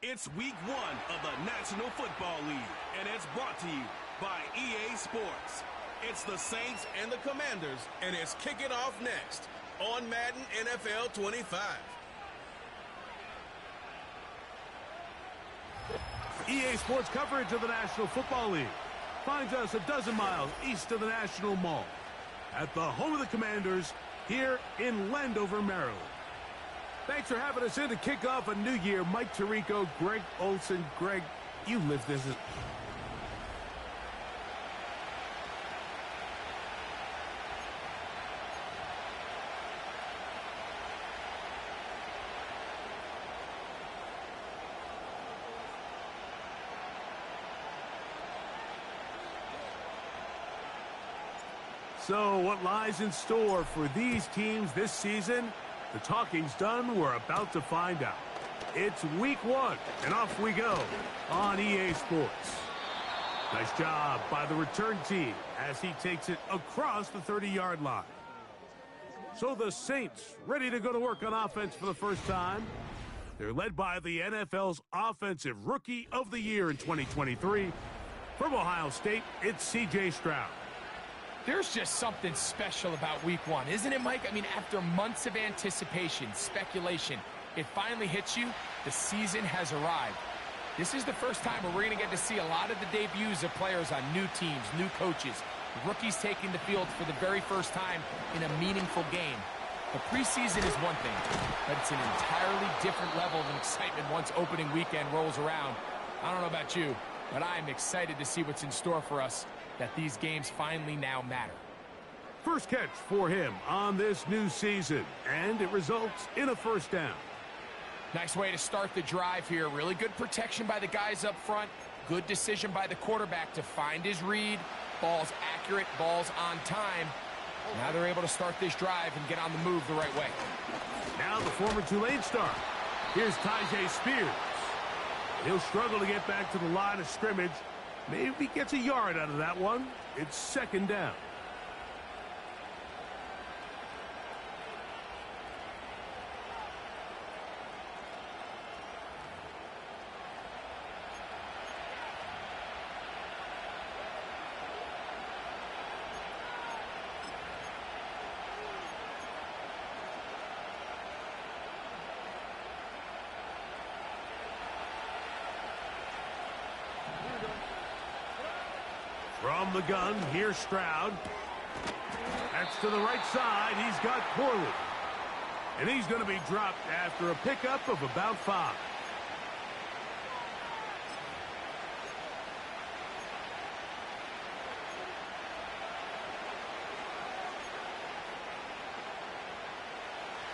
It's week 1 of the National Football League, and it's brought to you by EA Sports. It's the Saints and the Commanders, and it's kicking off next on Madden NFL 25. EA Sports coverage of the National Football League finds us a dozen miles east of the National Mall at the home of the Commanders here in Landover, Maryland. Thanks for having us in to kick off a new year. Mike Tirico, Greg Olson. Greg, you lived this. So what lies in store for these teams this season? The talking's done. We're about to find out. It's week 1, and off we go on EA Sports. Nice job by the return team as he takes it across the 30-yard line. So the Saints ready to go to work on offense for the first time. They're led by the NFL's Offensive Rookie of the Year in 2023. From Ohio State, it's C.J. Stroud. There's just something special about week 1, isn't it, Mike? I mean, after months of anticipation, speculation, it finally hits you. The season has arrived. This is the first time where we're going to get to see a lot of the debuts of players on new teams, new coaches, rookies taking the field for the very first time in a meaningful game. The preseason is one thing, but it's an entirely different level of excitement once opening weekend rolls around. I don't know about you, but I'm excited to see what's in store for us, that these games finally now matter. First catch for him on this new season, and it results in a first down. Nice way to start the drive here. Really good protection by the guys up front. Good decision by the quarterback to find his read. Ball's accurate, ball's on time. Now they're able to start this drive and get on the move the right way. Now the former Tulane star. Here's Tyjae Spears. He'll struggle to get back to the line of scrimmage. Maybe gets a yard out of that one. It's second down. From the gun, here's Stroud. That's to the right side. He's got Corley. And he's going to be dropped after a pickup of about 5.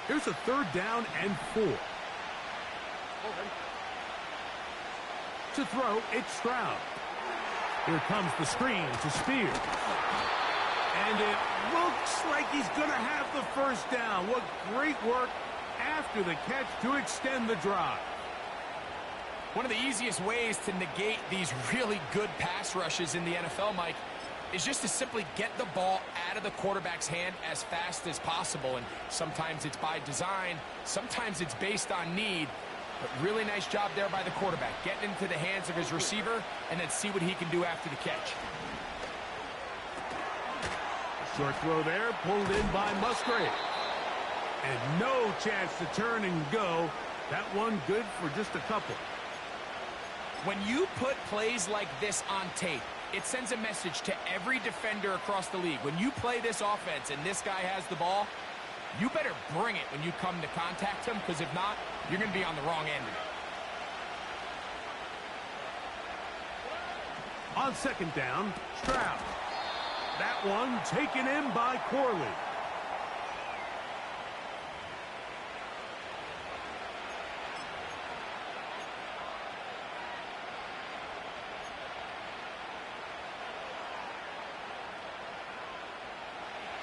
Here's a third down and 4. To throw, it's Stroud. Here comes the screen to Spears. And it looks like he's going to have the first down. What great work after the catch to extend the drive. One of the easiest ways to negate these really good pass rushes in the NFL, Mike, is just to simply get the ball out of the quarterback's hand as fast as possible. And sometimes it's by design, sometimes it's based on need. But really nice job there by the quarterback, getting into the hands of his receiver and then see what he can do after the catch. Short throw there, pulled in by Musgrave. And no chance to turn and go. That one good for just a couple. When you put plays like this on tape, it sends a message to every defender across the league. When you play this offense and this guy has the ball, you better bring it when you come to contact him, because if not, you're going to be on the wrong end of it. On second down, Stroud. That one taken in by Corley.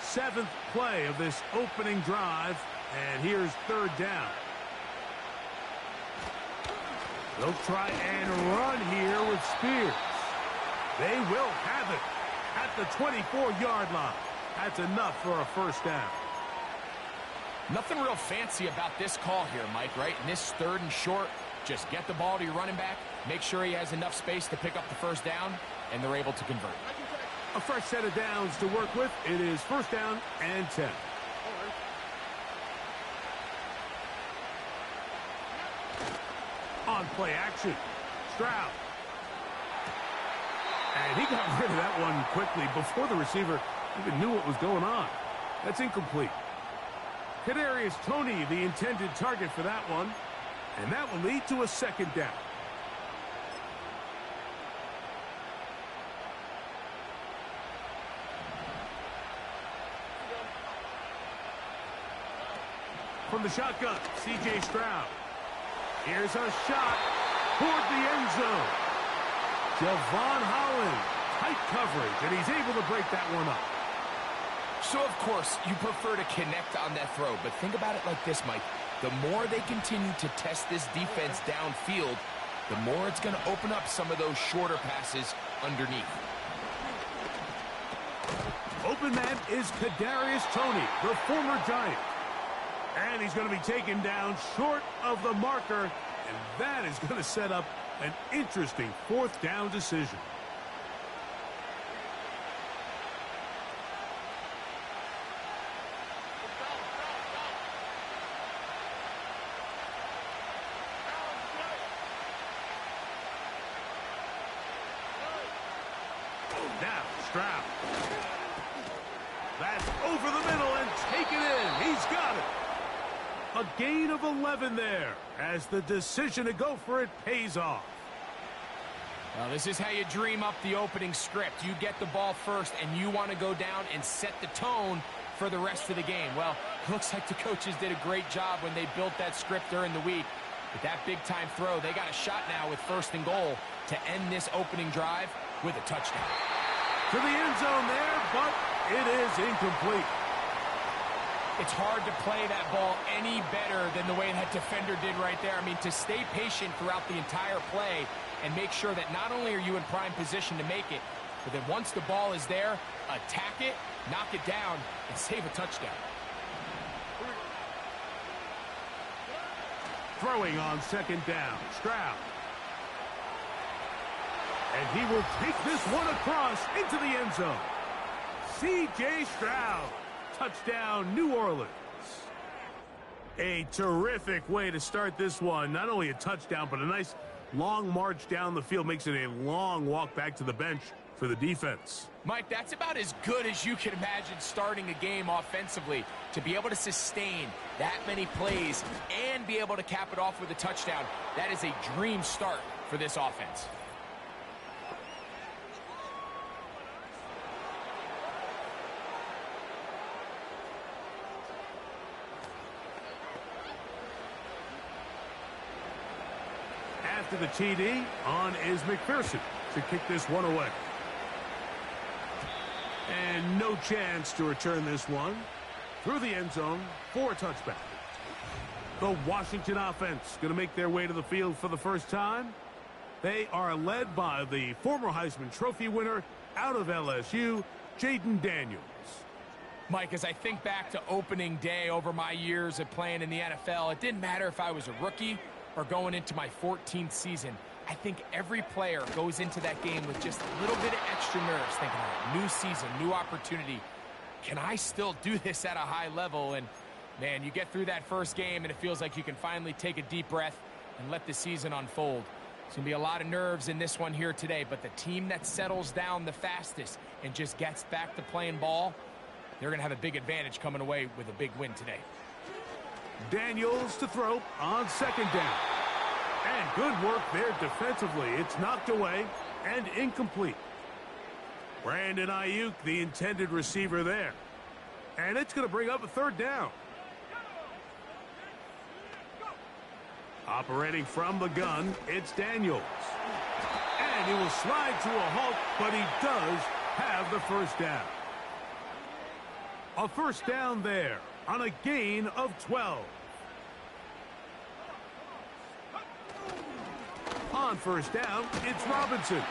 Seventh play of this opening drive, and here's third down. They'll try and run here with Spears. They will have it at the 24-yard line. That's enough for a first down. Nothing real fancy about this call here, Mike, right? In this third and short, Just get the ball to your running back, make sure he has enough space to pick up the first down, and they're able to convert. A fresh set of downs to work with. It is first down and 10. On play action, Stroud. And he got rid of that one quickly before the receiver even knew what was going on. That's incomplete. Kadarius Toney, the intended target for that one. And that will lead to a second down. From the shotgun, C.J. Stroud. Here's a shot toward the end zone. Javon Holland, tight coverage, and he's able to break that one up. So, of course, you prefer to connect on that throw, but think about it like this, Mike. The more they continue to test this defense downfield, the more it's going to open up some of those shorter passes underneath. Open man is Kadarius Toney, the former Giant. And he's going to be taken down short of the marker, and that is going to set up an interesting fourth down decision. Now, Stroud. That's over the middle and taken in. He's got it. A gain of 11 there as the decision to go for it pays off. Well, this is how you dream up the opening script. You get the ball first, and you want to go down and set the tone for the rest of the game. Well, looks like the coaches did a great job when they built that script during the week. With that big-time throw, they got a shot now with first and goal to end this opening drive with a touchdown. To the end zone there, but it is incomplete. It's hard to play that ball any better than the way that defender did right there. I mean, to stay patient throughout the entire play and make sure that not only are you in prime position to make it, but then once the ball is there, attack it, knock it down, and save a touchdown. Throwing on second down, Stroud. And he will take this one across into the end zone. C.J. Stroud. Touchdown, New Orleans. A terrific way to start this one. Not only a touchdown, but a nice long march down the field. Makes it a long walk back to the bench for the defense. Mike, that's about as good as you can imagine starting a game offensively. To be able to sustain that many plays and be able to cap it off with a touchdown, that is a dream start for this offense. After the TD, on is McPherson to kick this one away. And no chance to return this one through the end zone for a touchback. The Washington offense going to make their way to the field for the first time. They are led by the former Heisman Trophy winner out of LSU, Jaden Daniels. Mike, as I think back to opening day over my years of playing in the NFL, it didn't matter if I was a rookie or going into my 14th season. I think every player goes into that game with just a little bit of extra nerves, thinking, all right, new season, new opportunity. Can I still do this at a high level? And, man, you get through that first game, and it feels like you can finally take a deep breath and let the season unfold. It's going to be a lot of nerves in this one here today, but the team that settles down the fastest and just gets back to playing ball, they're going to have a big advantage coming away with a big win today. Daniels to throw on second down. And good work there defensively. It's knocked away and incomplete. Brandon Ayuk, the intended receiver there. And it's going to bring up a third down. Operating from the gun, it's Daniels. And he will slide to a halt, but he does have the first down. A first down there on a gain of 12. On first down, it's Robinson.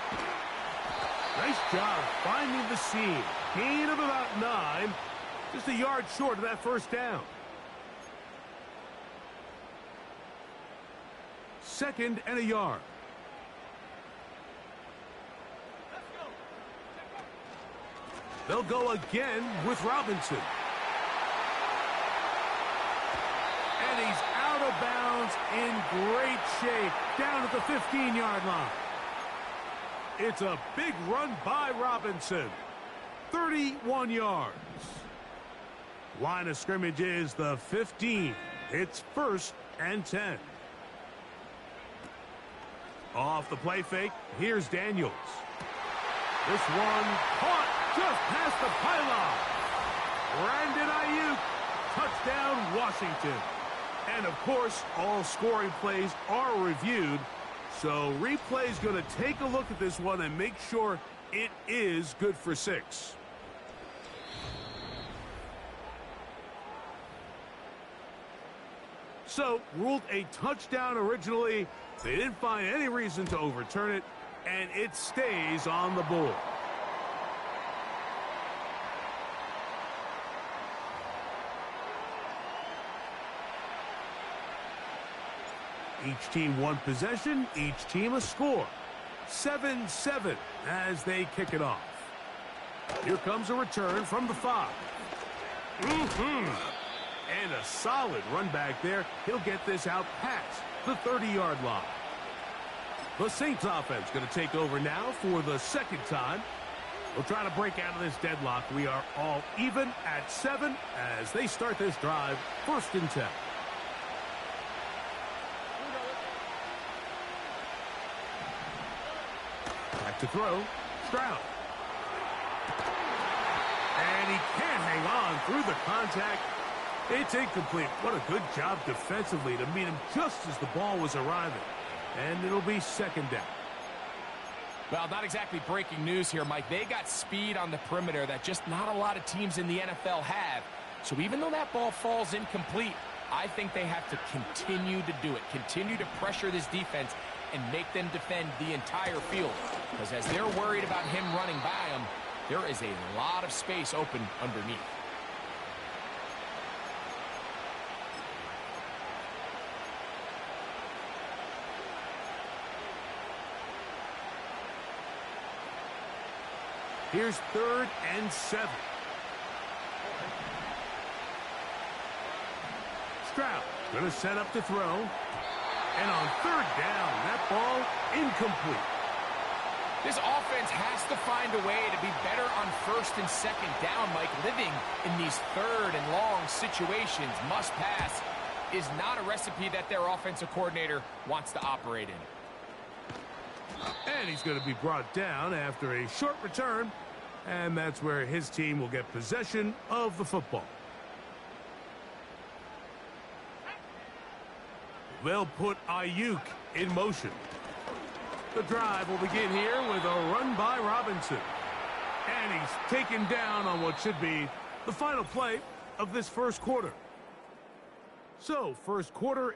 Nice job finding the seam. Gain of about 9. Just a yard short of that first down. 2nd and a yard. They'll go again with Robinson. And he's out of bounds in great shape down at the 15-yard line. It's a big run by Robinson. 31 yards. Line of scrimmage is the 15. It's 1st and 10. Off the play fake, here's Daniels. This one caught just past the pylon. Brandon Ayuk, touchdown Washington. And of course, all scoring plays are reviewed. So replay's going to take a look at this one and make sure it is good for 6. So, ruled a touchdown originally. They didn't find any reason to overturn it, and it stays on the board. Each team one possession, each team a score. 7-7 as they kick it off. Here comes a return from the 5. And a solid run back there. He'll get this out past the 30-yard line. The Saints offense going to take over now for the 2nd time. We'll try to break out of this deadlock. We are all even at 7 as they start this drive. 1st and 10. Back to throw. Stroud. And he can't hang on through the contact. It's incomplete. What a good job defensively to meet him just as the ball was arriving. And it'll be 2nd down. Well, not exactly breaking news here, Mike. They got speed on the perimeter that just not a lot of teams in the NFL have. So even though that ball falls incomplete, I think they have to continue to do it. Continue to pressure this defense and make them defend the entire field. Because as they're worried about him running by them, there is a lot of space open underneath. Here's 3rd and 7. Stroud going to set up to throw. And on 3rd down, that ball incomplete. This offense has to find a way to be better on 1st and 2nd down, Mike. Living in these 3rd and long situations, must pass, is not a recipe that their offensive coordinator wants to operate in. And he's going to be brought down after a short return. And that's where his team will get possession of the football. They'll put Ayuk in motion. The drive will begin here with a run by Robinson. And he's taken down on what should be the final play of this 1st quarter. So, 1st quarter.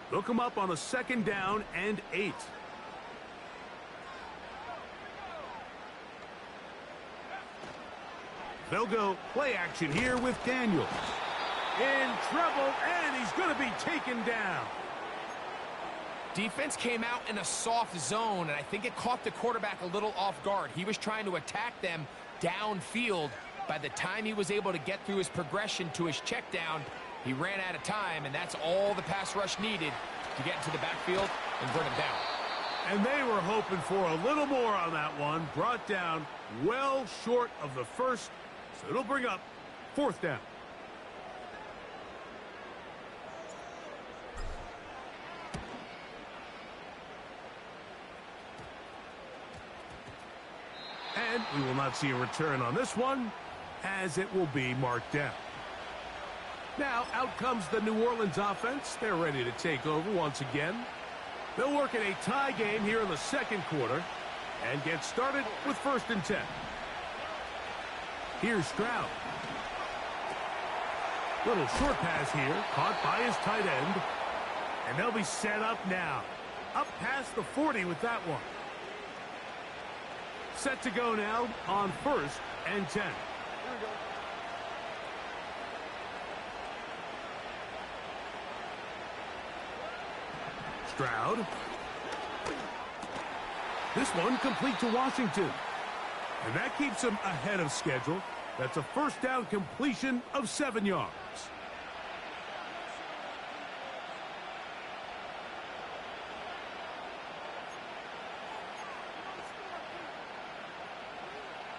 They'll come up on a 2nd down and 8. They'll go play action here with Daniels. In trouble, and he's going to be taken down. Defense came out in a soft zone, and I think it caught the quarterback a little off guard. He was trying to attack them downfield. By the time he was able to get through his progression to his check down, he ran out of time, and that's all the pass rush needed to get into the backfield and bring him down. And they were hoping for a little more on that one. Brought down well short of the 1st, so it'll bring up 4th down. And we will not see a return on this one, as it will be marked down. Now, out comes the New Orleans offense. They're ready to take over once again. They'll work in a tie game here in the 2nd quarter and get started with 1st and 10. Here's Stroud. Little short pass here, caught by his tight end. And they'll be set up now. Up past the 40 with that one. Set to go now on 1st and 10. Stroud. This one complete to Washington. And that keeps him ahead of schedule. That's a first down completion of 7 yards.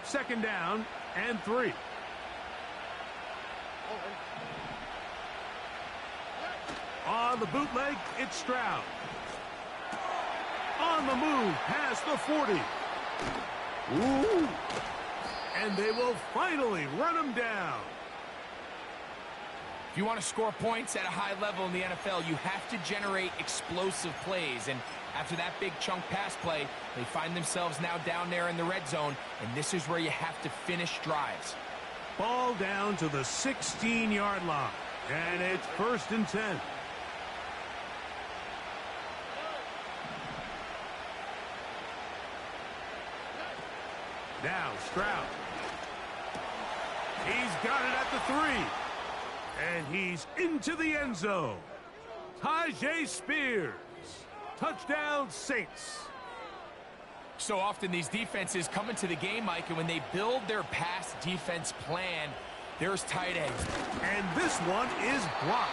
Second down and 3. On the bootleg, it's Stroud. On the move, past the 40. Ooh. And they will finally run him down. If you want to score points at a high level in the NFL, you have to generate explosive plays. And after that big chunk pass play, they find themselves now down there in the red zone. And this is where you have to finish drives. Ball down to the 16-yard line. And it's 1st and 10. Now Stroud. He's got it at the 3. And he's into the end zone. Tyjae Spears. Touchdown, Saints. So often these defenses come into the game, Mike, and when they build their pass defense plan, there's tight ends. And this one is blocked.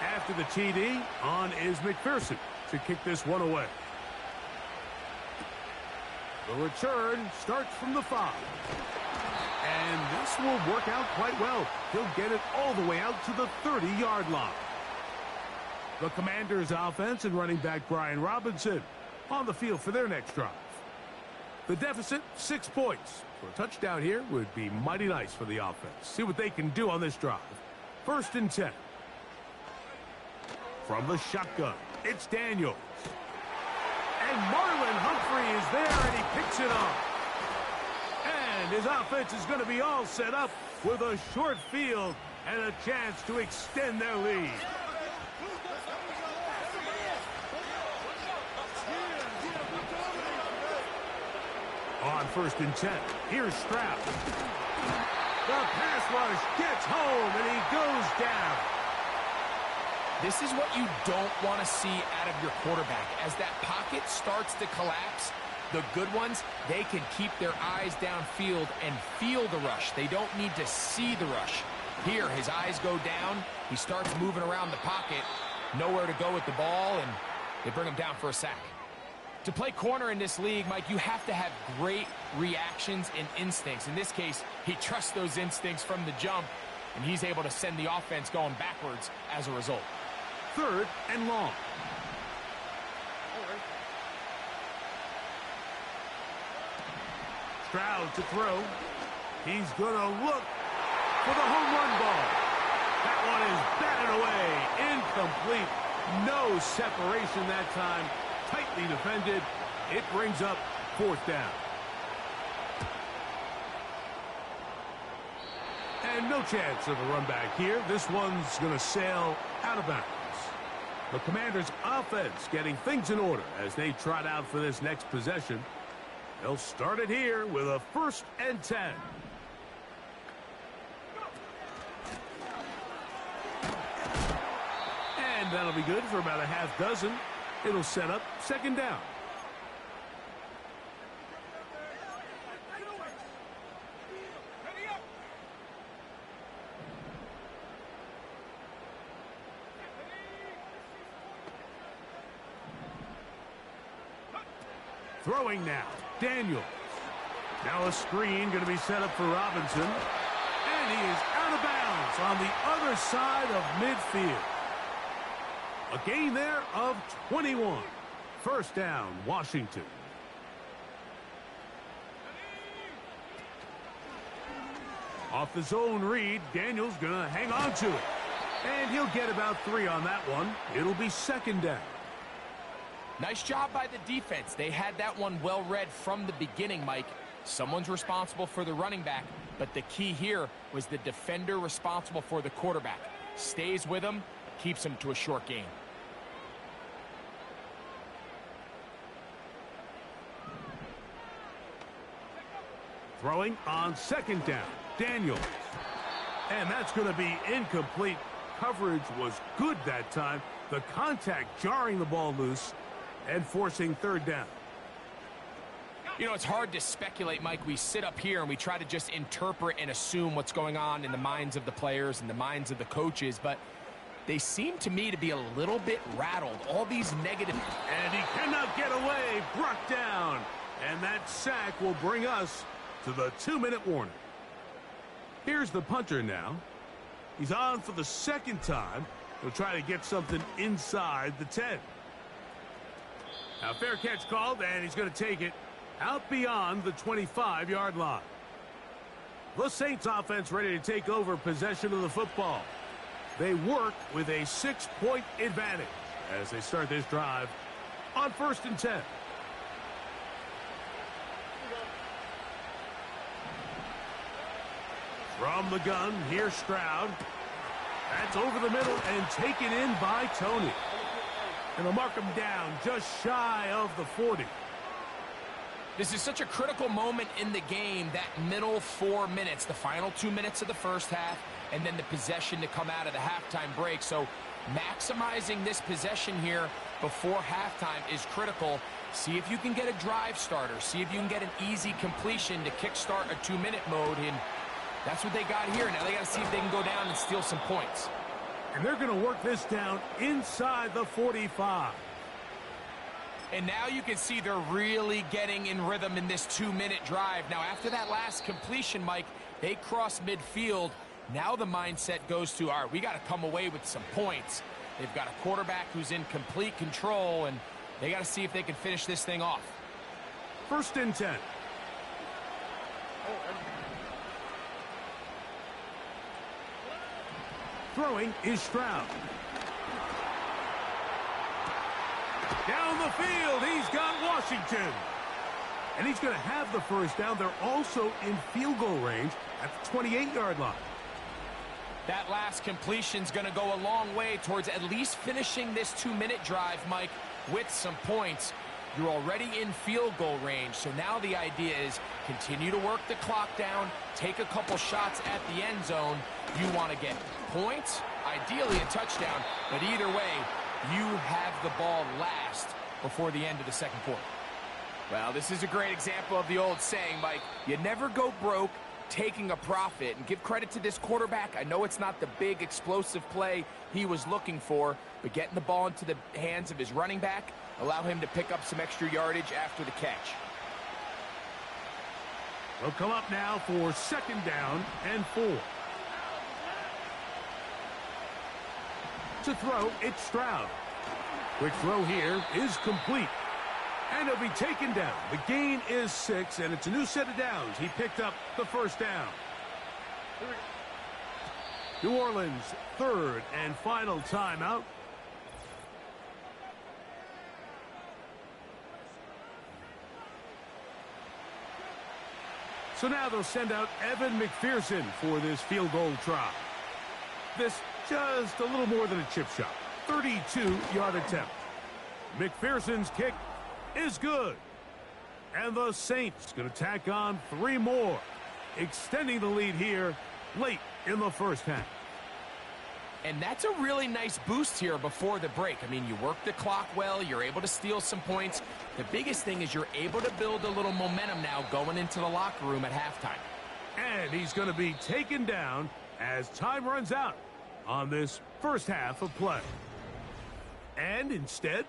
After the TD, on is McPherson to kick this one away. The return starts from the 5. And this will work out quite well. He'll get it all the way out to the 30-yard line. The Commanders' offense and running back Brian Robinson on the field for their next drive. The deficit, 6 points. For a touchdown here would be mighty nice for the offense. See what they can do on this drive. 1st and 10. From the shotgun, it's Daniels. And Marlon Humphrey is there, and he picks it up. And his offense is going to be all set up with a short field and a chance to extend their lead. On 1st and 10, here's Stroud. The pass rush gets home, and he goes down. This is what you don't want to see out of your quarterback. As that pocket starts to collapse, the good ones, they can keep their eyes downfield and feel the rush. They don't need to see the rush. Here, his eyes go down. He starts moving around the pocket. Nowhere to go with the ball, and they bring him down for a sack. To play corner in this league, Mike, you have to have great reactions and instincts. In this case, he trusts those instincts from the jump, and he's able to send the offense going backwards as a result. 3rd and long. Stroud to throw. He's going to look for the home run ball. That one is batted away. Incomplete. No separation that time. Tightly defended. It brings up 4th down. And no chance of a run back here. This one's going to sail out of bounds. The Commanders' offense getting things in order as they trot out for this next possession. They'll start it here with a 1st and 10. And that'll be good for about a half dozen. It'll set up 2nd down. Throwing now, Daniels. Now a screen going to be set up for Robinson. And he is out of bounds on the other side of midfield. A gain there of 21. 1st down, Washington. Off the zone read, Daniels going to hang on to it. And he'll get about 3 on that one. It'll be 2nd down. Nice job by the defense. They had that one well read from the beginning, Mike. Someone's responsible for the running back, but the key here was the defender responsible for the quarterback. Stays with him, keeps him to a short gain. Throwing on second down, Daniels. And that's going to be incomplete. Coverage was good that time. The contact jarring the ball loose and forcing third down. You know, it's hard to speculate, Mike. We sit up here and we try to just interpret and assume what's going on in the minds of the players and the minds of the coaches, but they seem to me to be a little bit rattled. All these negative... And he cannot get away. Brought down. And that sack will bring us to the 2-minute warning. Here's the punter now. He's on for the second time. He'll try to get something inside the 10. Now, fair catch called, and he's going to take it out beyond the 25-yard line. The Saints offense ready to take over possession of the football. They work with a 6-point advantage as they start this drive on 1st and 10. From the gun, here's Stroud. That's over the middle and taken in by Tony. And they'll mark him down just shy of the 40. This is such a critical moment in the game, that middle 4 minutes, the final 2 minutes of the first half, and then the possession to come out of the halftime break. So maximizing this possession here before halftime is critical. See if you can get a drive starter. See if you can get an easy completion to kickstart a 2-minute mode. And that's what they got here. Now they got to see if they can go down and steal some points. And they're going to work this down inside the 45. And now you can see they're really getting in rhythm in this 2-minute drive. Now, after that last completion, Mike, they cross midfield. Now the mindset goes to, all right, we got to come away with some points. They've got a quarterback who's in complete control, and they got to see if they can finish this thing off. 1st and 10. Throwing is Stroud. Down the field, he's got Washington. And he's going to have the first down. They're also in field goal range at the 28-yard line. That last completion's going to go a long way towards at least finishing this 2-minute drive, Mike, with some points. You're already in field goal range, so now the idea is continue to work the clock down, take a couple shots at the end zone. You want to get points, ideally a touchdown, but either way, you have the ball last before the end of the second quarter. Well, this is a great example of the old saying, Mike, you never go broke taking a profit. And give credit to this quarterback. I know it's not the big explosive play he was looking for, but getting the ball into the hands of his running back, allow him to pick up some extra yardage after the catch. We'll come up now for 2nd down and 4. To throw, it's Stroud. Quick throw here is complete. And he'll be taken down. The gain is 6, and it's a new set of downs. He picked up the first down. New Orleans, 3rd and final timeout. So now they'll send out Evan McPherson for this field goal try. This just a little more than a chip shot. 32-yard attempt. McPherson's kick is good. And the Saints going to tack on 3 more, extending the lead here late in the first half. And that's a really nice boost here before the break. I mean, you work the clock well. You're able to steal some points. The biggest thing is you're able to build a little momentum now going into the locker room at halftime. And he's going to be taken down as time runs out on this first half of play. And instead,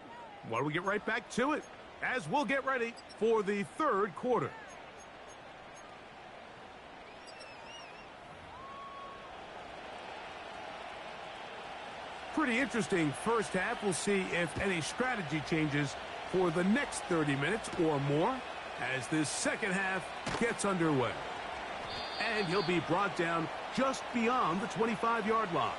why don't we get right back to it as we'll get ready for the third quarter. Pretty interesting first half. We'll see if any strategy changes for the next 30 minutes or more as this second half gets underway. And he'll be brought down just beyond the 25-yard line.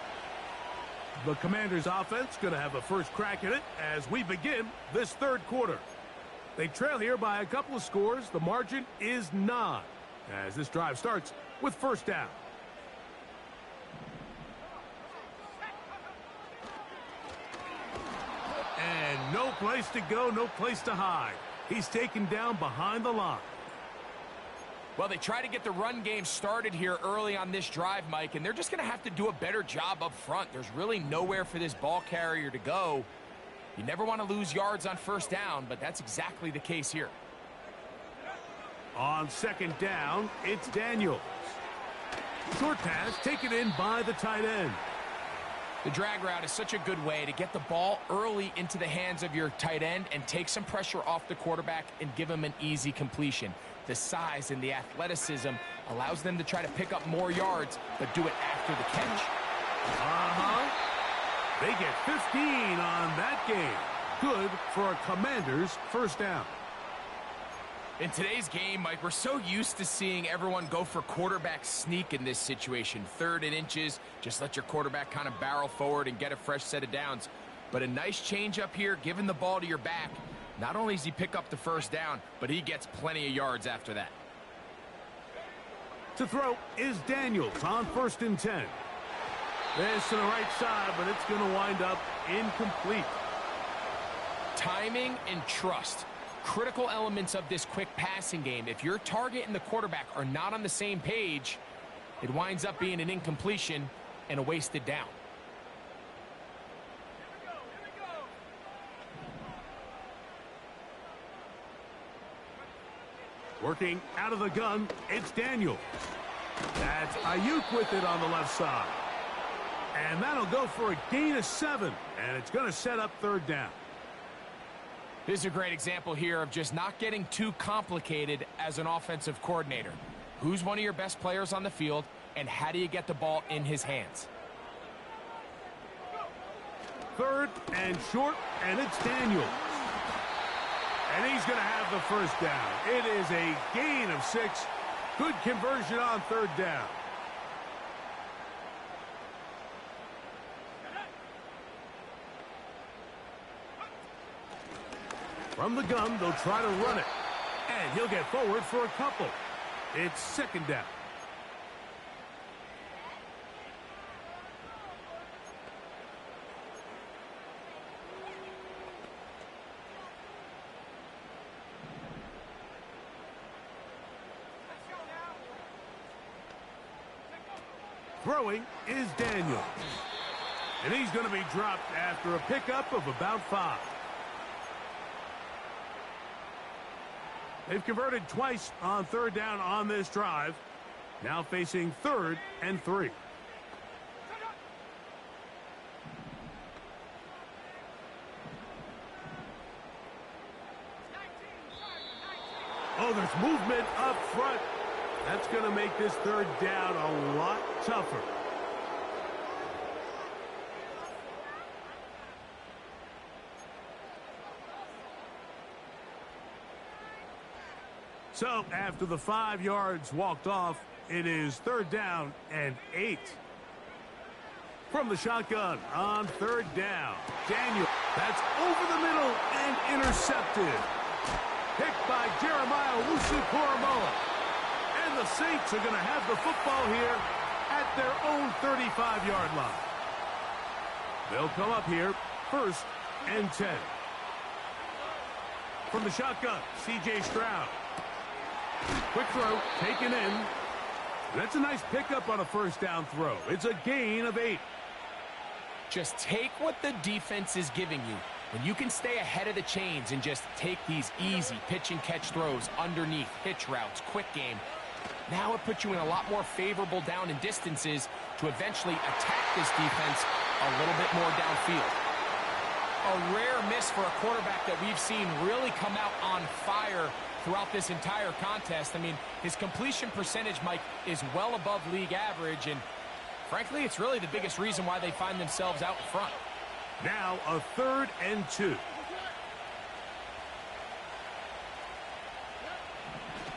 The Commanders' offense going to have a first crack at it as we begin this third quarter. They trail here by a couple of scores. The margin is 9 as this drive starts with first down. And no place to go, no place to hide. He's taken down behind the line. Well, they try to get the run game started here early on this drive, Mike, and they're just going to have to do a better job up front. There's really nowhere for this ball carrier to go. You never want to lose yards on first down, but that's exactly the case here. On second down, it's Daniels. Short pass taken in by the tight end. The drag route is such a good way to get the ball early into the hands of your tight end and take some pressure off the quarterback and give him an easy completion. The size and the athleticism allows them to try to pick up more yards, but do it after the catch. They get 15 on that game. Good for a Commanders first down. In today's game, Mike, we're so used to seeing everyone go for quarterback sneak in this situation. 3rd and inches, just let your quarterback kind of barrel forward and get a fresh set of downs. But a nice change up here, giving the ball to your back. Not only does he pick up the first down, but he gets plenty of yards after that. To throw is Daniels on 1st and 10. This to the right side, but it's going to wind up incomplete. Timing and trust. Critical elements of this quick passing game. If your target and the quarterback are not on the same page, it winds up being an incompletion and a wasted down. Working out of the gun, it's Daniels. That's Ayuk with it on the left side. And that'll go for a gain of 7, and it's going to set up 3rd down. This is a great example here of just not getting too complicated as an offensive coordinator. Who's one of your best players on the field, and how do you get the ball in his hands? 3rd and short, and it's Daniels. And he's going to have the first down. It is a gain of 6. Good conversion on 3rd down. From the gun, they'll try to run it. And he'll get forward for a couple. It's 2nd down. Throwing is Daniels. And he's going to be dropped after a pickup of about 5. They've converted twice on 3rd down on this drive. Now facing 3rd and 3. Oh, there's movement up front. That's going to make this 3rd down a lot tougher. So, after the 5 yards walked off, it is 3rd down and 8. From the shotgun on 3rd down, Daniel. That's over the middle and intercepted. Picked by Jeremiah Owusu-Koramoah. And the Saints are going to have the football here at their own 35-yard line. They'll come up here 1st and 10. From the shotgun, C.J. Stroud. Quick throw, taken in. That's a nice pickup on a 1st down throw. It's a gain of 8. Just take what the defense is giving you. When you can stay ahead of the chains and just take these easy pitch and catch throws underneath, hitch routes, quick game, now it puts you in a lot more favorable down and distances to eventually attack this defense a little bit more downfield. A rare miss for a quarterback that we've seen really come out on fire throughout this entire contest. I mean, his completion percentage, Mike, is well above league average, and frankly, it's really the biggest reason why they find themselves out in front. Now a 3rd and 2.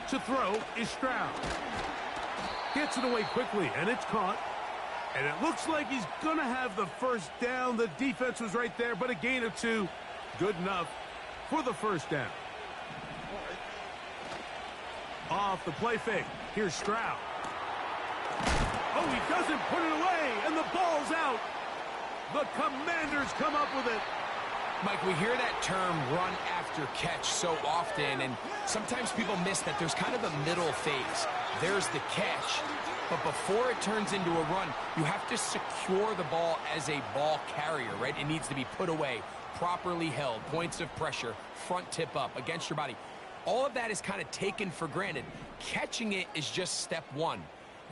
To throw is Stroud. Gets it away quickly, and it's caught. And it looks like he's going to have the first down. The defense was right there, but a gain of 2. Good enough for the first down. Off the play fake. Here's Stroud. Oh, he doesn't put it away, and the ball's out. The Commanders come up with it. Mike, we hear that term run after catch so often, and sometimes people miss that there's kind of a middle phase. There's the catch, but before it turns into a run, you have to secure the ball as a ball carrier, right? It needs to be put away, properly held, points of pressure, front tip up against your body. All of that is kind of taken for granted. Catching it is just step one.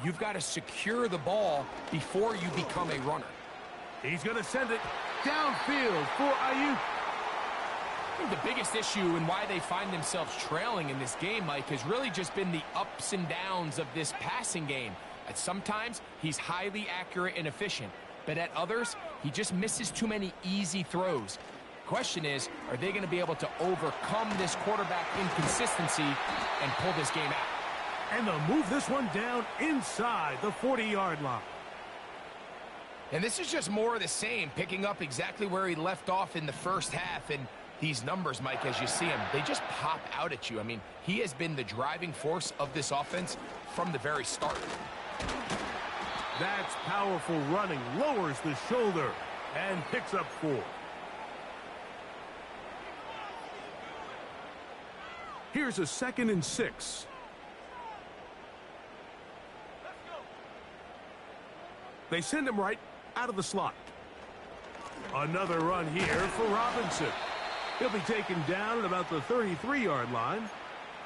You've got to secure the ball before you become a runner. He's going to send it downfield for Ayuk. I think the biggest issue and why they find themselves trailing in this game, Mike, has really just been the ups and downs of this passing game. At sometimes, he's highly accurate and efficient, but at others, he just misses too many easy throws. Question is, are they going to be able to overcome this quarterback inconsistency and pull this game out? And they'll move this one down inside the 40-yard line. And this is just more of the same, picking up exactly where he left off in the first half. And these numbers, Mike, as you see him, they just pop out at you. I mean, he has been the driving force of this offense from the very start. That's powerful running, lowers the shoulder, and picks up 4. Here's a 2nd and 6. They send him right out of the slot. Another run here for Robinson. He'll be taken down at about the 33-yard line.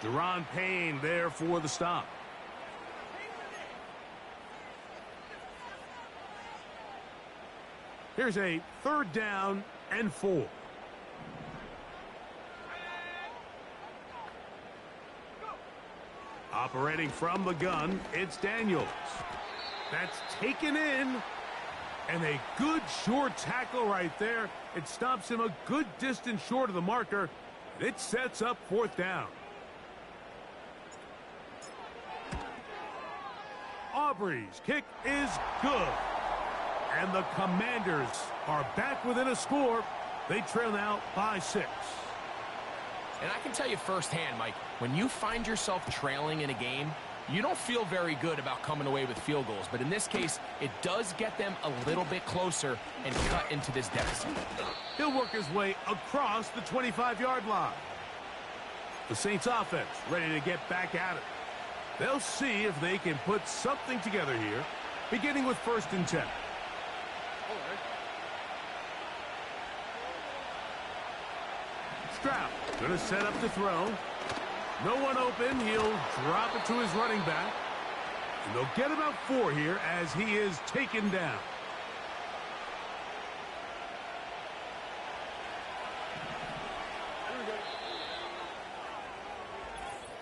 Deron Payne there for the stop. Here's a 3rd down and 4. Operating from the gun, it's Daniels. That's taken in. And a good short tackle right there. It stops him a good distance short of the marker. It sets up 4th down. Aubrey's kick is good. And the Commanders are back within a score. They trail now by 6. And I can tell you firsthand, Mike, when you find yourself trailing in a game, you don't feel very good about coming away with field goals. But in this case, it does get them a little bit closer and cut into this deficit. He'll work his way across the 25-yard line. The Saints offense ready to get back at it. They'll see if they can put something together here, beginning with 1st and 10. Stroud going to set up to throw. No one open. He'll drop it to his running back. And they'll get about 4 here as he is taken down.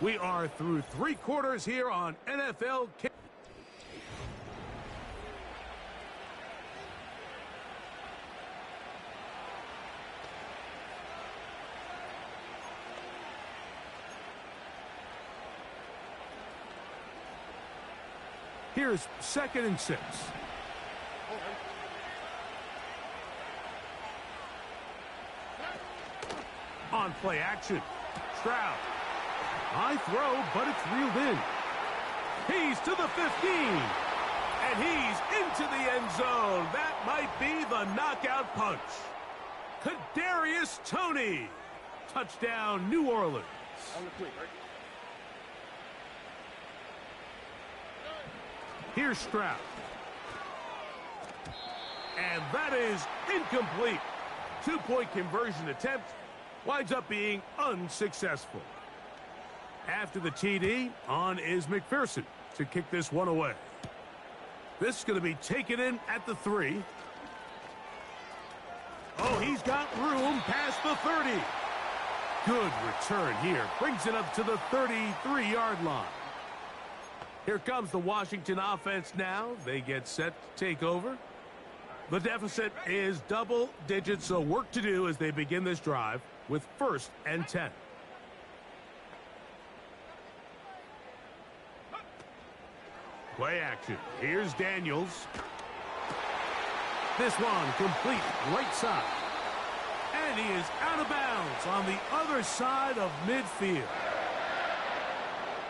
We are through 3 quarters here on NFL Kick. Here's 2nd and 6. On play action. Stroud. High throw, but it's reeled in. He's to the 15. And he's into the end zone. That might be the knockout punch. Kadarius Toney. Touchdown, New Orleans. Here's Stroud. And that is incomplete. 2-point conversion attempt winds up being unsuccessful. After the TD, on is McPherson to kick this one away. This is going to be taken in at the 3. Oh, he's got room past the 30. Good return here. Brings it up to the 33-yard line. Here comes the Washington offense now. They get set to take over. The deficit is double digits, so work to do as they begin this drive with 1st and 10. Play action. Here's Daniels. This one complete right side. And he is out of bounds on the other side of midfield.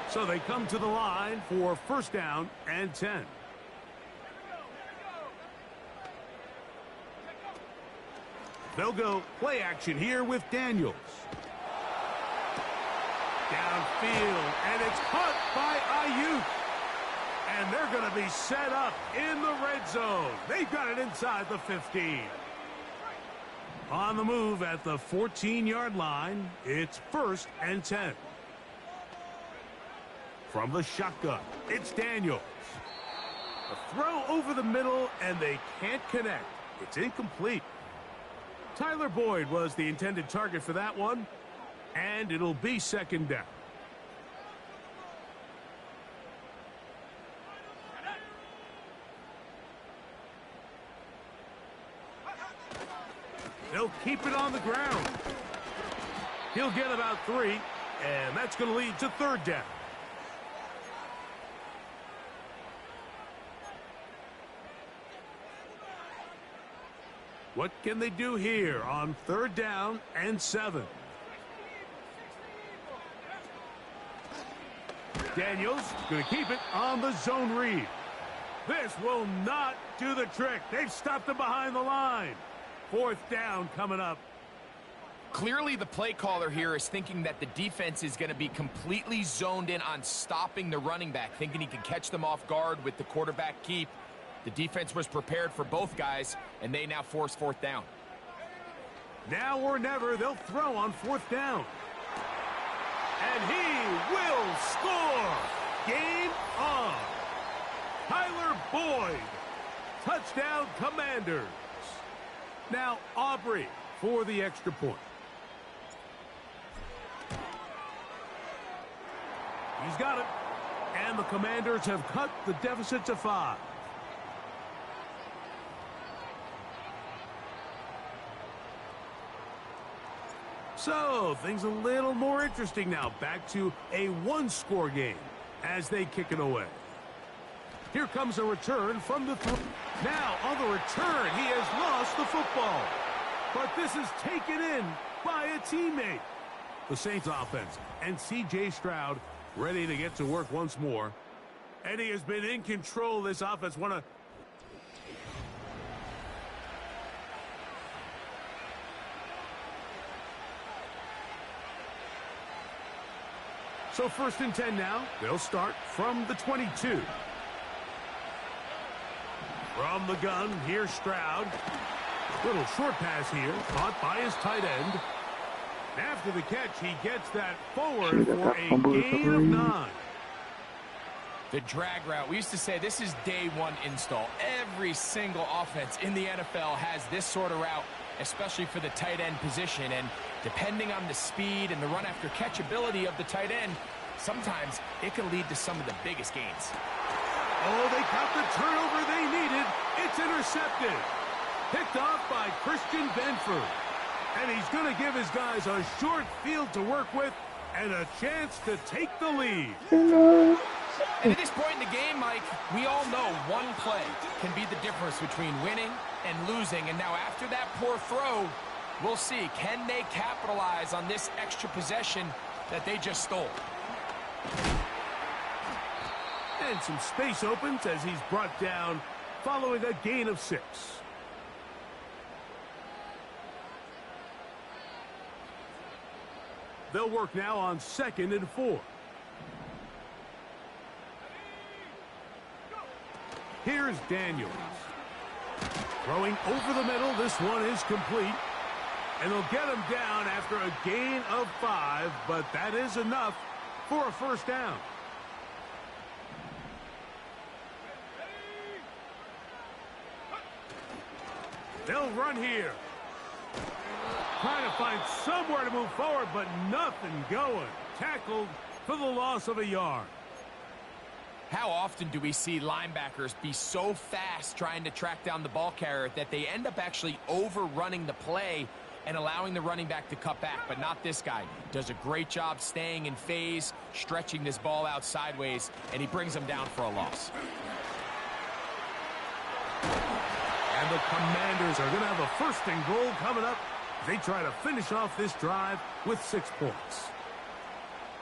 So they come to the line for 1st down and 10. They'll go play action here with Daniels. Downfield, and it's caught by Ayuk. And they're going to be set up in the red zone. They've got it inside the 15. On the move at the 14-yard line, it's 1st and 10. From the shotgun, it's Daniels. A throw over the middle, and they can't connect. It's incomplete. Tyler Boyd was the intended target for that one, and it'll be 2nd down. They'll keep it on the ground. He'll get about 3, and that's going to lead to 3rd down. What can they do here on 3rd down and 7? Daniels going to keep it on the zone read. This will not do the trick. They've stopped him behind the line. 4th down coming up. Clearly the play caller here is thinking that the defense is going to be completely zoned in on stopping the running back, thinking he can catch them off guard with the quarterback keep. The defense was prepared for both guys, and they now force 4th down. Now or never, they'll throw on 4th down. And he will score. Game on. Tyler Boyd. Touchdown, Commanders. Now Aubrey for the extra point. He's got it. And the Commanders have cut the deficit to 5. So, things a little more interesting now. Back to a 1-score game as they kick it away. Here comes a return from the Now, on the return, he has lost the football. But this is taken in by a teammate. The Saints offense and C.J. Stroud ready to get to work once more. And he has been in control of this offense. So 1st and 10 now. They'll start from the 22. From the gun, here's Stroud. Little short pass here, caught by his tight end. After the catch, he gets that forward for a gain of 9. The drag route. We used to say this is day 1 install. Every single offense in the NFL has this sort of route, especially for the tight end position. And depending on the speed and the run after catch ability of the tight end, sometimes it can lead to some of the biggest gains. Oh, they got the turnover they needed. It's intercepted. Picked off by Christian Benford. And he's going to give his guys a short field to work with and a chance to take the lead. And at this point in the game, Mike, we all know one play can be the difference between winning and losing. And now after that poor throw, we'll see. Can they capitalize on this extra possession that they just stole? And some space opens as he's brought down following a gain of 6. They'll work now on 2nd and 4. Here's Daniels. Throwing over the middle. This one is complete. And they'll get him down after a gain of 5, but that is enough for a 1st down. They'll run here. Trying to find somewhere to move forward, but nothing going. Tackled for the loss of a yard. How often do we see linebackers be so fast trying to track down the ball carrier that they end up actually overrunning the play and allowing the running back to cut back? But not this guy. Does a great job staying in phase, stretching this ball out sideways, and he brings them down for a loss. And the Commanders are going to have a 1st and goal coming up. They try to finish off this drive with 6 points.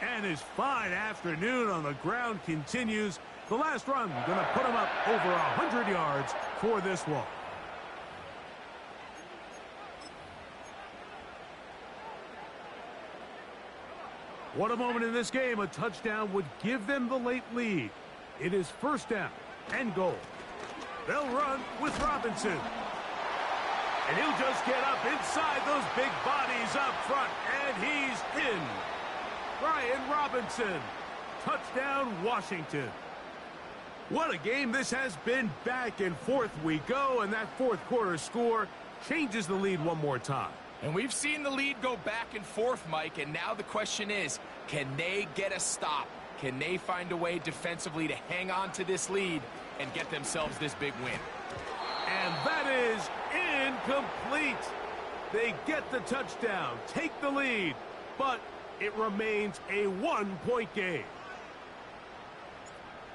And his fine afternoon on the ground continues. The last run going to put him up over 100 yards for this one. What a moment in this game. A touchdown would give them the late lead. It is first down and goal. They'll run with Robinson. And he'll just get up inside those big bodies up front. And he's in. Brian Robinson. Touchdown, Washington. What a game this has been. Back and forth we go. And that fourth quarter score changes the lead one more time. And we've seen the lead go back and forth, Mike, and now the question is, can they get a stop? Can they find a way defensively to hang on to this lead and get themselves this big win? And that is incomplete. They get the touchdown, take the lead, but it remains a one-point game.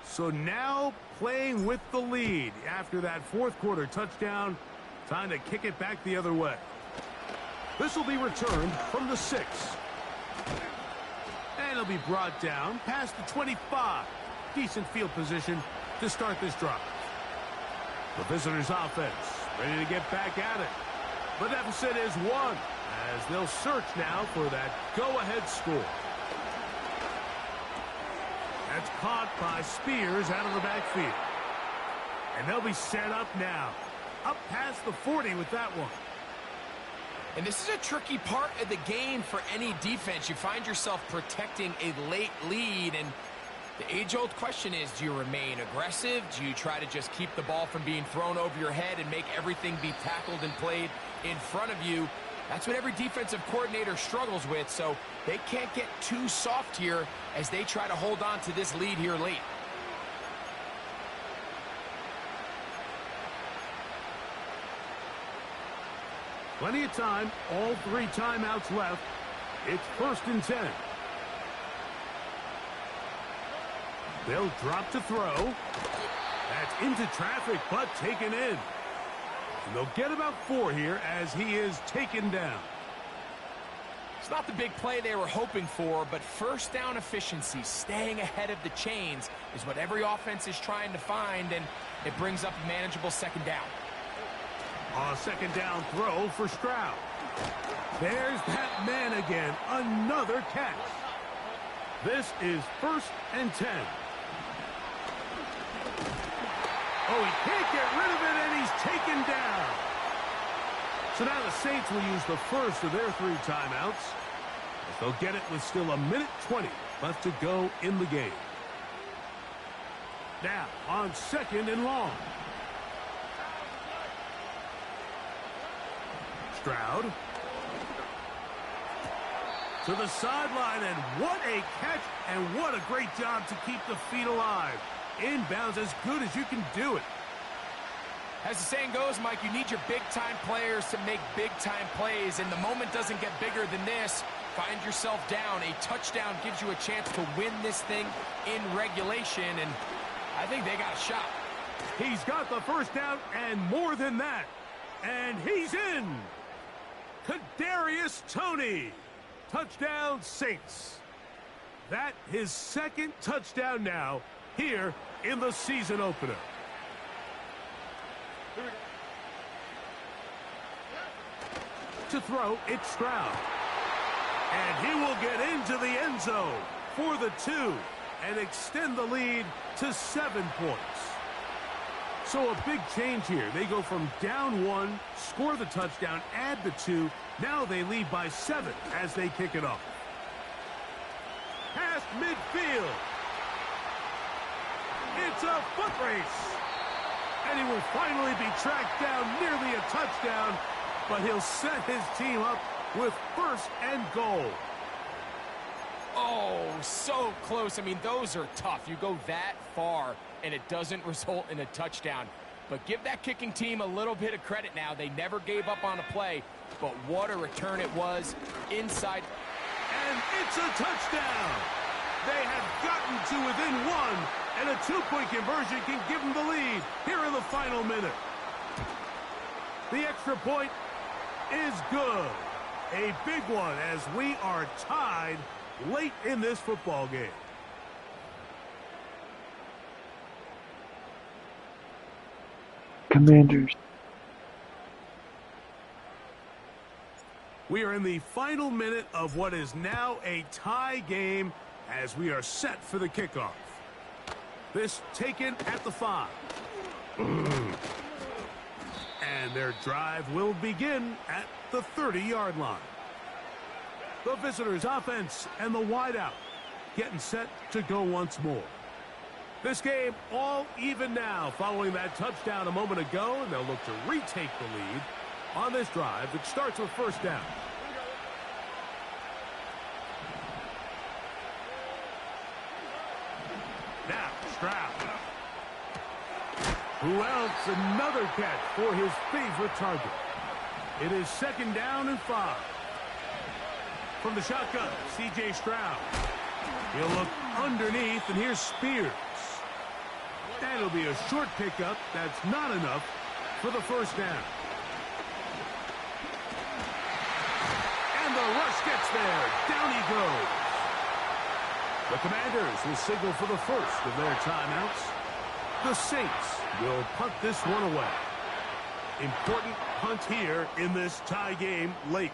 So now playing with the lead after that fourth quarter touchdown, time to kick it back the other way. This will be returned from the 6. And it'll be brought down past the 25. Decent field position to start this drive. The visitors' offense ready to get back at it. The deficit is 1 as they'll search now for that go-ahead score. That's caught by Spears out of the backfield. And they'll be set up now. Up past the 40 with that one. And this is a tricky part of the game for any defense. You find yourself protecting a late lead, and the age-old question is, do you remain aggressive? Do you try to just keep the ball from being thrown over your head and make everything be tackled and played in front of you? That's what every defensive coordinator struggles with, so they can't get too soft here as they try to hold on to this lead here late. Plenty of time, all 3 timeouts left. It's first and 10. They'll drop to throw. That's into traffic, but taken in. And they'll get about 4 here as he is taken down. It's not the big play they were hoping for, but first down efficiency, staying ahead of the chains, is what every offense is trying to find, and it brings up a manageable second down. A second down throw for Stroud. There's that man again. Another catch. This is first and 10. Oh, he can't get rid of it, and he's taken down. So now the Saints will use the first of their 3 timeouts. They'll get it with still 1:20 left to go in the game. Now on second and long. Stroud to the sideline, and what a catch, and what a great job to keep the feet alive. Inbounds as good as you can do it. As the saying goes, Mike, you need your big-time players to make big-time plays, and the moment doesn't get bigger than this. Find yourself down. A touchdown gives you a chance to win this thing in regulation, and I think they got a shot. He's got the first down and more than that. And he's in. Kadarius Toney. Touchdown, Saints. That his second touchdown now here in the season opener. To throw, it's Stroud. And he will get into the end zone for the 2 and extend the lead to 7 points. So a big change here. They go from down 1, score the touchdown, add the 2. Now they lead by 7 as they kick it off. Past midfield. It's a foot race. And he will finally be tracked down, nearly a touchdown, but he'll set his team up with first and goal. Oh, so close. I mean, those are tough. You go that far, and it doesn't result in a touchdown. But give that kicking team a little bit of credit now. They never gave up on a play, but what a return it was inside. And it's a touchdown. They have gotten to within 1, and a 2-point conversion can give them the lead here in the final minute. The extra point is good. A big one as we are tied late in this football game. Commanders. We are in the final minute of what is now a tie game as we are set for the kickoff. This taken at the 5. And their drive will begin at the 30-yard line. The visitors' offense and the wideout getting set to go once more. This game all even now following that touchdown a moment ago, and they'll look to retake the lead on this drive that starts with first down. Now, Stroud. Who else? Another catch for his favorite target. It is second down and 5. From the shotgun, C.J. Stroud. He'll look underneath, and here's Spears. That'll be a short pickup. That's not enough for the first down. And the rush gets there. Down he goes. The Commanders will signal for the first of their timeouts. The Saints will punt this one away. Important punt here in this tie game late.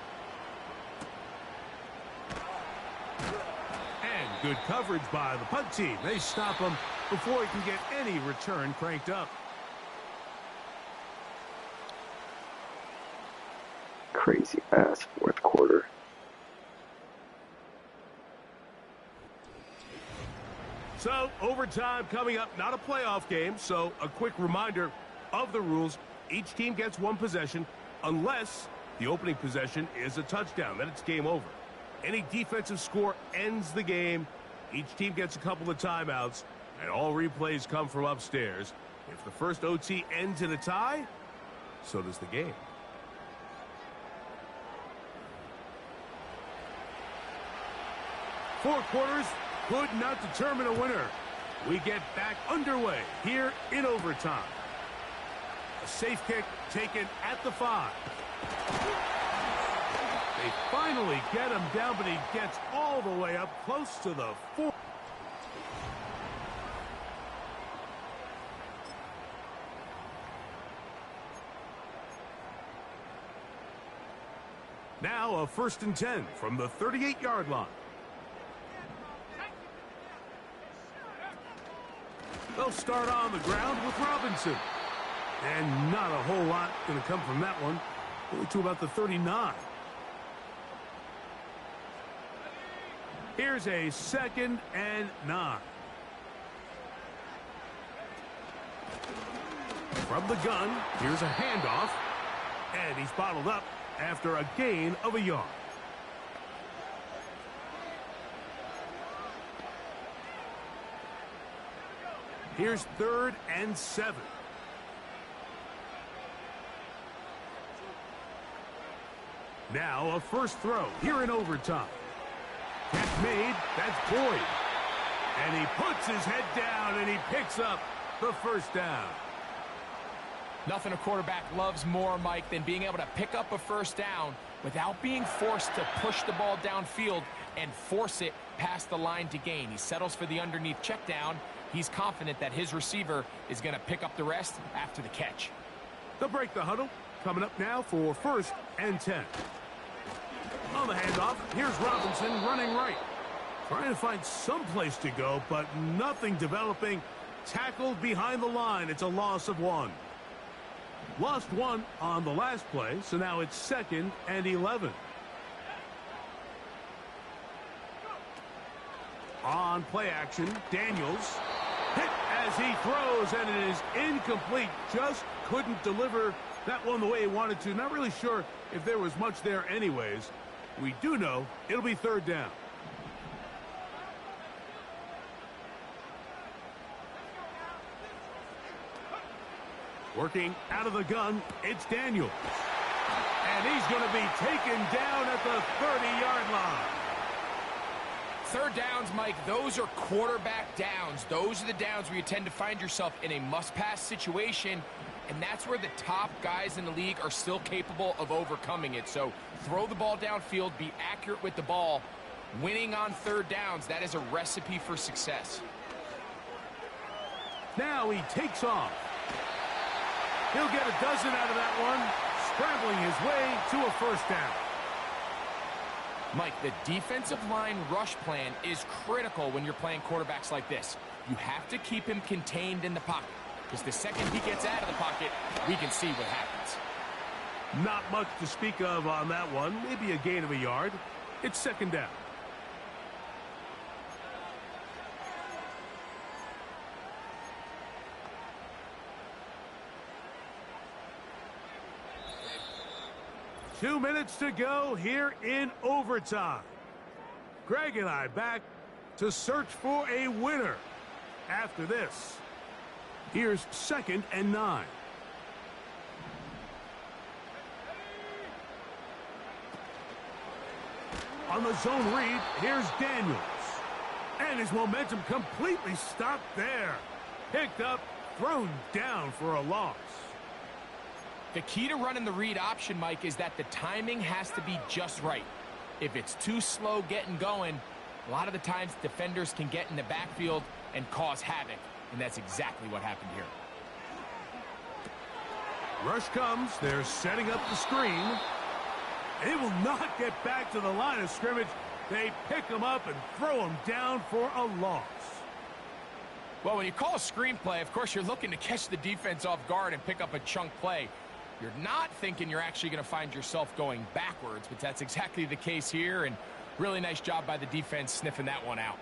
And good coverage by the punt team. They stop him before he can get any return cranked up. Crazy ass fourth quarter. So, overtime coming up. Not a playoff game, so a quick reminder of the rules. Each team gets one possession unless the opening possession is a touchdown. Then it's game over. Any defensive score ends the game. Each team gets a couple of timeouts, and all replays come from upstairs. If the first OT ends in a tie, so does the game. Four quarters could not determine a winner. We get back underway here in overtime. A safe kick taken at the 5. They finally get him down, but he gets all the way up close to the 4. Now a 1st and 10 from the 38-yard line. They'll start on the ground with Robinson. And not a whole lot going to come from that one. Only to about the 39. Here's a 2nd and 9. From the gun, here's a handoff. And he's bottled up after a gain of a yard. Here's 3rd and 7. Now a first throw here in overtime. Catch made. That's Boyd. And he puts his head down and he picks up the first down. Nothing a quarterback loves more, Mike, than being able to pick up a first down without being forced to push the ball downfield and force it past the line to gain. He settles for the underneath check down. He's confident that his receiver is going to pick up the rest after the catch. They'll break the huddle. Coming up now for 1st and 10. On the handoff, here's Robinson running right. Trying to find some place to go, but nothing developing. Tackled behind the line. It's a loss of 1. Lost 1 on the last play, so now it's 2nd and 11. On play action, Daniels hit as he throws, and it is incomplete. Just couldn't deliver that one the way he wanted to. Not really sure if there was much there anyways. We do know it'll be 3rd down. Working out of the gun, it's Daniels. And he's going to be taken down at the 30-yard line. 3rd downs, Mike, those are quarterback downs. Those are the downs where you tend to find yourself in a must-pass situation, and that's where the top guys in the league are still capable of overcoming it. So throw the ball downfield, be accurate with the ball. Winning on 3rd downs, that is a recipe for success. Now he takes off. He'll get a dozen out of that one, scrambling his way to a first down. Mike, the defensive line rush plan is critical when you're playing quarterbacks like this. You have to keep him contained in the pocket, because the second he gets out of the pocket, we can see what happens. Not much to speak of on that one. Maybe a gain of a yard. It's second down. Two minutes to go here in overtime. Greg and I back to search for a winner after this. Here's 2nd and 9. On the zone read, here's Daniels. And his momentum completely stopped there. Picked up, thrown down for a loss. The key to running the read option, Mike, is that the timing has to be just right. If it's too slow getting going, a lot of the times defenders can get in the backfield and cause havoc, and that's exactly what happened here. Rush comes. They're setting up the screen. They will not get back to the line of scrimmage. They pick him up and throw him down for a loss. Well, when you call a screenplay, of course, you're looking to catch the defense off guard and pick up a chunk play. You're not thinking you're actually going to find yourself going backwards, but that's exactly the case here, and really nice job by the defense sniffing that one out.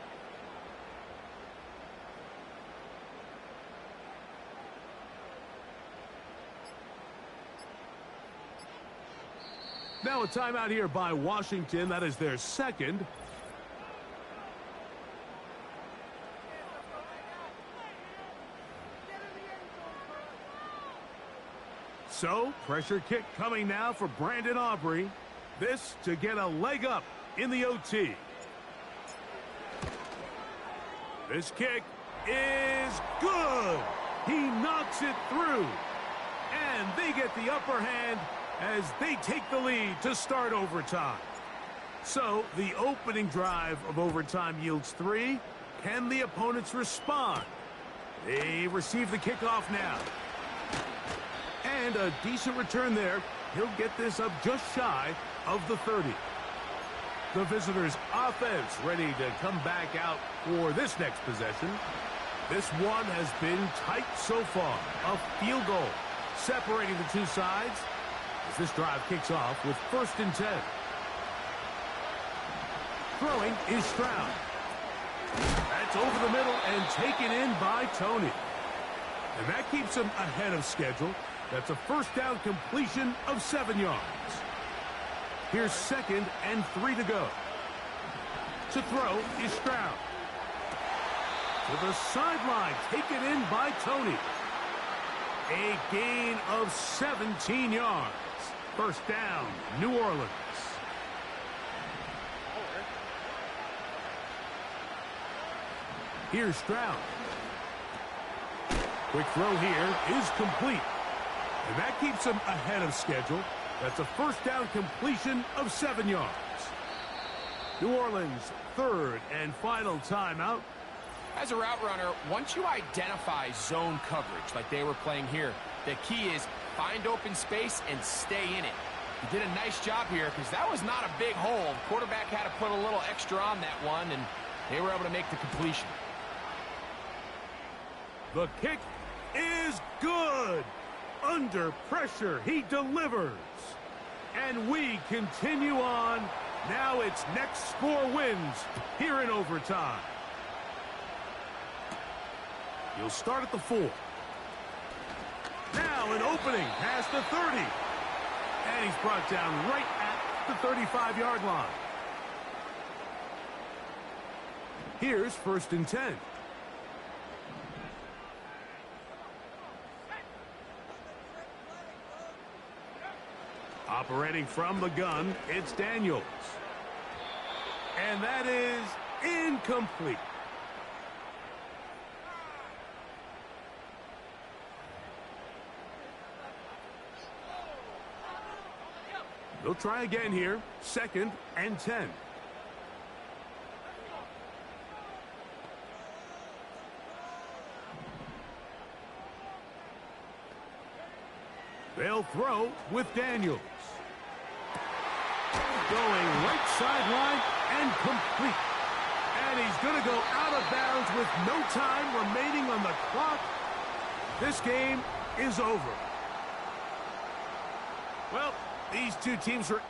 Now a timeout here by Washington. That is their second. So, pressure kick coming now for Brandon Aubrey. This to get a leg up in the OT. This kick is good. He knocks it through. And they get the upper hand as they take the lead to start overtime. So, the opening drive of overtime yields 3. Can the opponents respond? They receive the kickoff now. And a decent return there. He'll get this up just shy of the 30. The visitors' offense ready to come back out for this next possession. This one has been tight so far. A field goal separating the two sides as this drive kicks off with 1st and 10. Throwing is Stroud. That's over the middle and taken in by Tony. And that keeps him ahead of schedule. That's a 1st down completion of 7 yards. Here's 2nd and 3 to go. To throw is Stroud. To the sideline, taken in by Tony. A gain of 17 yards. 1st down, New Orleans. Here's Stroud. Quick throw here is complete. And that keeps him ahead of schedule. That's a 1st down completion of 7 yards. New Orleans' 3rd and final timeout. As a route runner, once you identify zone coverage like they were playing here, the key is find open space and stay in it. He did a nice job here because that was not a big hole. The quarterback had to put a little extra on that one, and they were able to make the completion. The kick is good. Under pressure, he delivers. And we continue on. Now it's next score wins here in overtime. You'll start at the 4. Now an opening past the 30. And he's brought down right at the 35-yard line. Here's 1st and 10. Operating from the gun, it's Daniels. And that is incomplete. They'll try again here. 2nd and 10. They'll throw with Daniels. Going right sideline and complete. And he's going to go out of bounds with no time remaining on the clock. This game is over. Well, these two teams are